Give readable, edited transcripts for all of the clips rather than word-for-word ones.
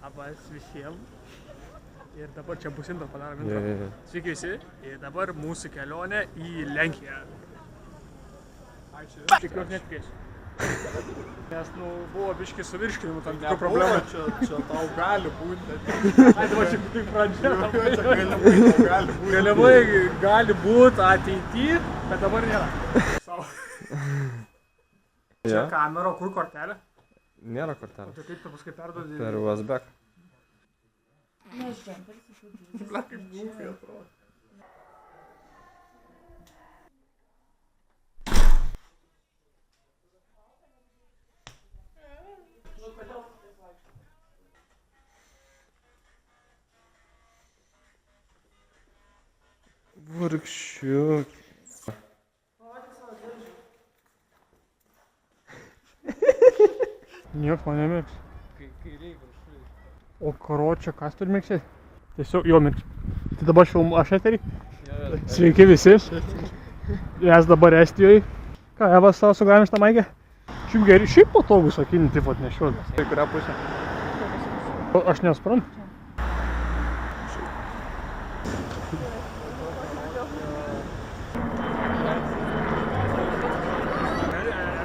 Labas visiems. Ir dabar čia bus intro, padarom intro. Sveiki visi. Ir dabar mūsų kelionė į Lenkiją. Ačiū. Tikiuosi netikėsiu. Nes, buvo biškai su virškinimu tam tikrų problemų. Čia tau gali būti. Ai, dabar čia tik pradžia. Galimai gali būti ateityje, bet dabar nėra. Čia kamera, kur kortelė? Nėra kortelė. Tai kaip tu paskui perduodi? Per USB. Mes džemperis išaudžiu. Kaip gūfai atrodo. Vargšiuk. Nieks mane mirks. O karočią, kas turi mirksėti? Tiesiog jo mirks. Tai dabar aš eterį. Sveiki visi. Mes dabar Estijoje. Ką, Evas savo sugalime šitą maigę? Šiaip patogu sakinį taip pat nešiuot. Tai kurią pusę? Aš nesuprantu.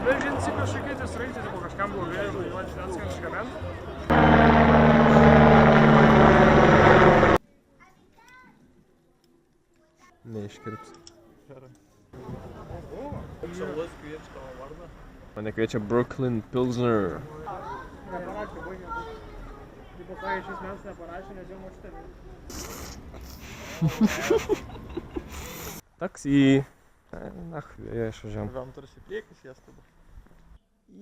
Emergency kažkokie tie sraigtys, po kažkam blogėjo, važiuoti ten kažkament. Neiškirps. Šalas kviečia tavo vardą. Mane kviečia Brooklyn Pilsner. Neparašė, baigė būti. Taip pasakė, šis mes neparašė, nes jau močiutė. Taksi. Nahvėje išvažiavam. Vam tarsi priekis jas tada.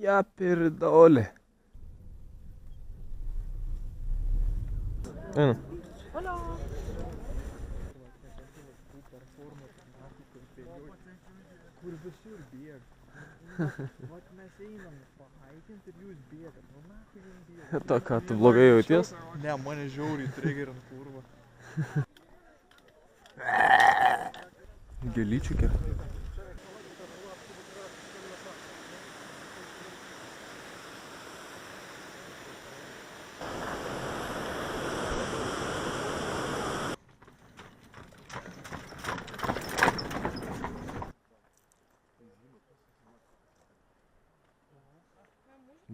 Ja pirdolė. Eina. Kur visur bėga. Vat mes einam pahaikint ir jūs bėgat. Nu nakai jums bėga. To ką, tu blogai jauties? Ne, mane žiauriai trigerint kurva. Gėlyčių kiek.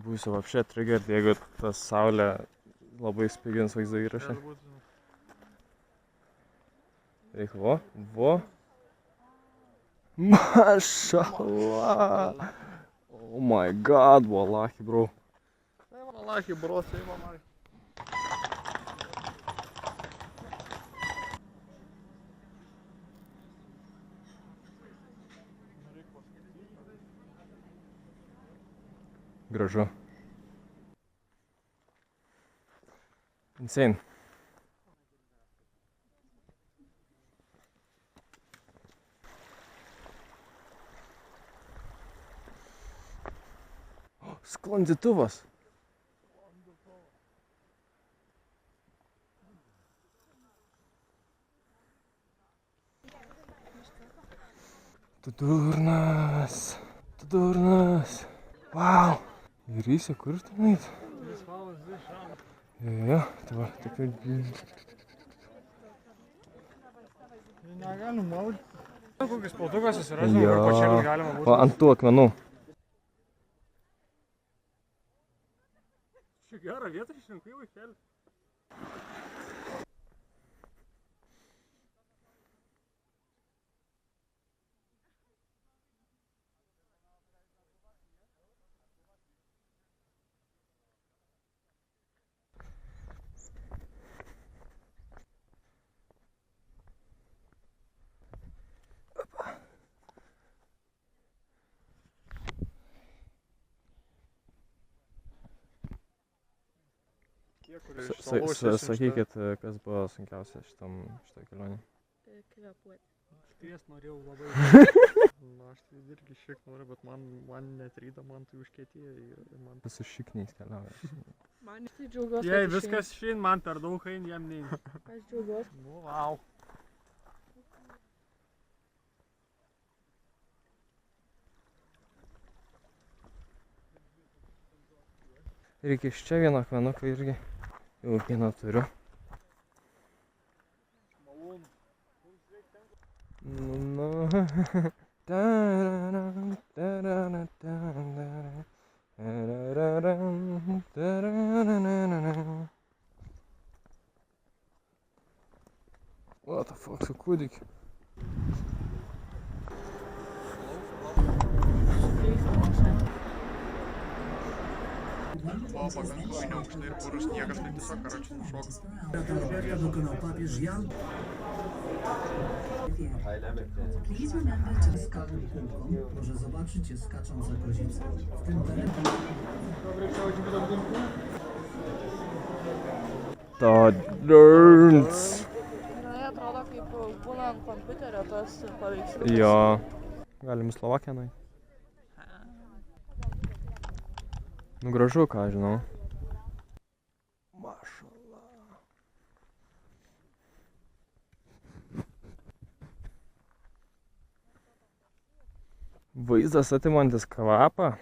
Būsiu vapšė trigert, jeigu tas saulė labai spigins vaizdo įrašą. Eik, vo. Mašallah. Oh my god, wallahi, bro. Wallahi, bro, sai mamai. Gražu. Insane. Sklandytuvas. Tu durnas. Wow. Ir įsi, kur tu nueit? 3 valandas 2 šalas. Jo, tai va, taip ir... Negalim maudyti. Kokis plautukas susirasime, kur pačiam galima būti. Va, ant tų akmenų. Čia gerą vietą išrinkai į vaikelį. Sakykit, kas buvo sunkiausia šitoj kelionėj. Kvėpuoti. Skriest norėjau labai. Na, aš tai irgi šiek noriu, bet man netryda, man tai užkietėjo ir man... Su šikniais keliauja. Man tai džiaugiuosi. Jei viskas šin, man per daug eina, jam neina. Aš džiaugiuosi. Nu, wow. Reikia iš čia vieno akmenuko irgi. Jau vieną turiu. What the fuck, su kūdikiu. Buvo pakankamai neaukštai ir purus sniegas, tai tiesiog karočią nušoko. Dokonał papież Jan. Please remember to skakać kółką. Może zobaczycie skacząc za kozicą. W tym terenie. Tadurns. Grynai atrodo kaip būna ant kompiuterio tas paveiksliukas. Jo. Galim į Slovakiją nueiti. Nu gražu, ką žinau. Mašallah. Vaizdas atimantis kvapą.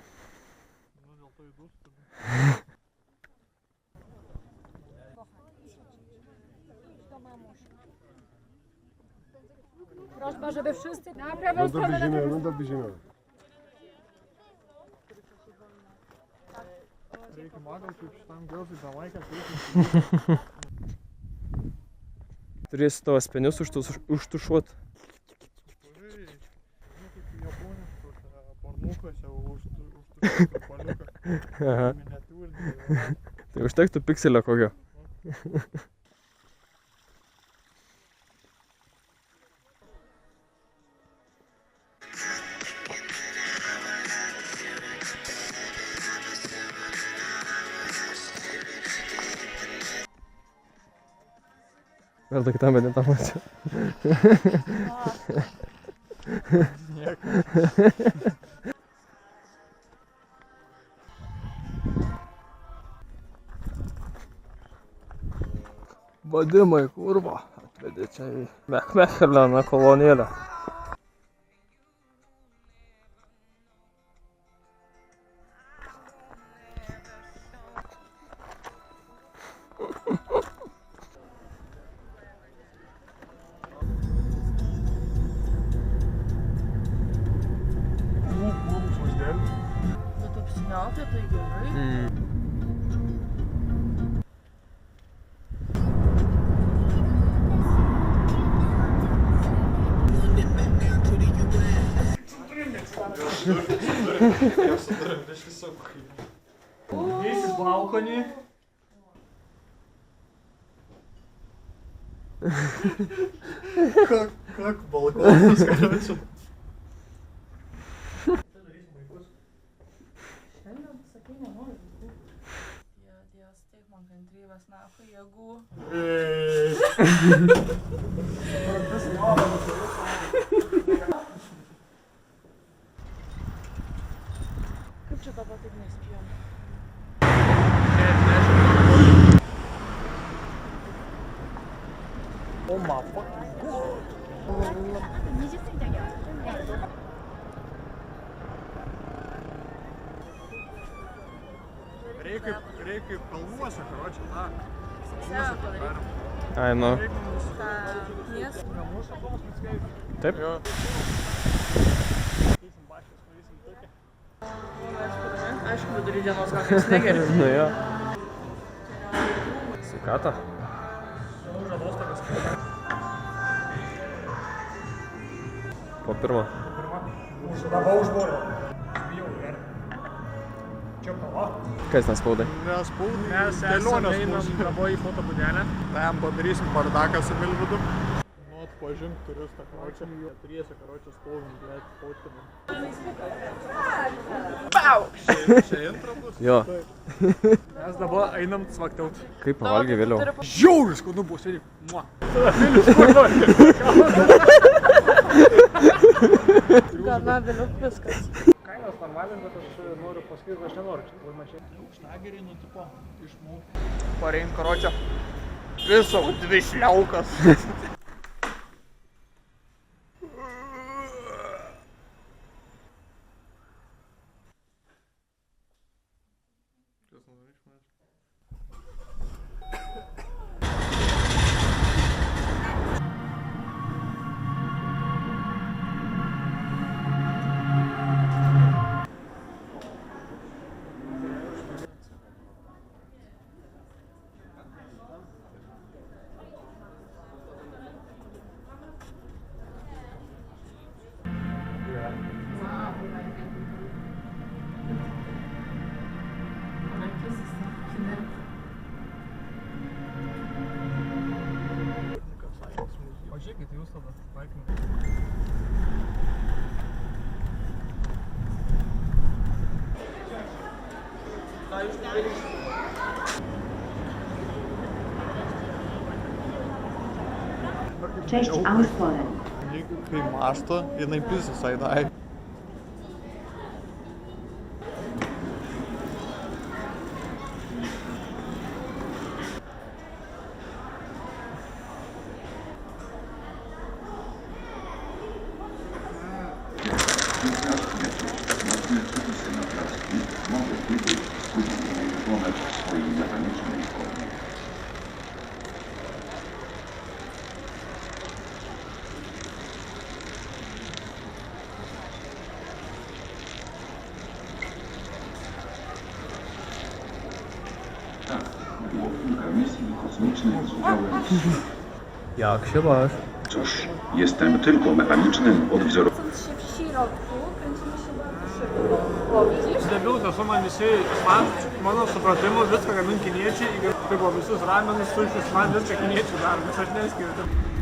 Prośba, żeby wszyscy na prawą stronę. Na prawą... Reikia matau, kaip šitam gilzui tą laiką Turėsi tavo spenius užtušuot. kaip japoniškose pornukuose užtušuoti paliuką. Miniatiūrinį. Tai užtektų pikselio kokio. Gal tokį tam, bet ne tam atsiu. Vadimai, kurva, atvedė čia į Mechmeleno kolonėlę. Bet apsiniaukia tai gerai. Eisi balkonį. Как балкоnas, karočią. Šiandien, sakai, nenori vaikų. Dievas, tiek man kantrybės, nafai, jėgų. Kaip čia dabar taip nespėjom? Oh my fucking god. Reikia kaip kalnuose, karočią, na. Sėja padaryti. Ai, nu. Tą miestą. Taip? Jo. Aišku, vidury dienos gal kas negeria. Nu jo. Sveikata. Po pirmo. Kas nespaudai? Nespaudai. Mes einam dabar į fotobudelę. Tam padarysim bardaką su Milvidu. Nu, atpažink turistą, karočią. Keturiese, karočią, stovim, blėt, fotinam. Čia intra bus? Jo. Mes dabar einam cvaktaut. Kaip pavalgė vėliau? Žiauris, skanu buvo, sėdi. Mua. Vilius, kur nori? Gana vėliau viskas. Kainos normaliai, bet aš noriu pasakyti, kad aš nenoriu čia labai mačiai. Šnagerį nutipo išmūk. Parein, karočią. Viso dvi šliaukas. plius tada. Laikim. Cześć Auspole. Kai mašto, jinai pis visai dai. Było kilka misji kosmicznych z udziałem... Jak się masz? Cóż, jestem tylko mechanicznym odwzorowcem. Kręcąc się w środku, kręcimy się bardzo szybko. O, widzisz? Debiutas su man visi, man, mano supratimu, viską gamint kiniečiai, ir tai buvo visus ramenus, sulčius, man viską kiniečių daro, nes aš neskiriu.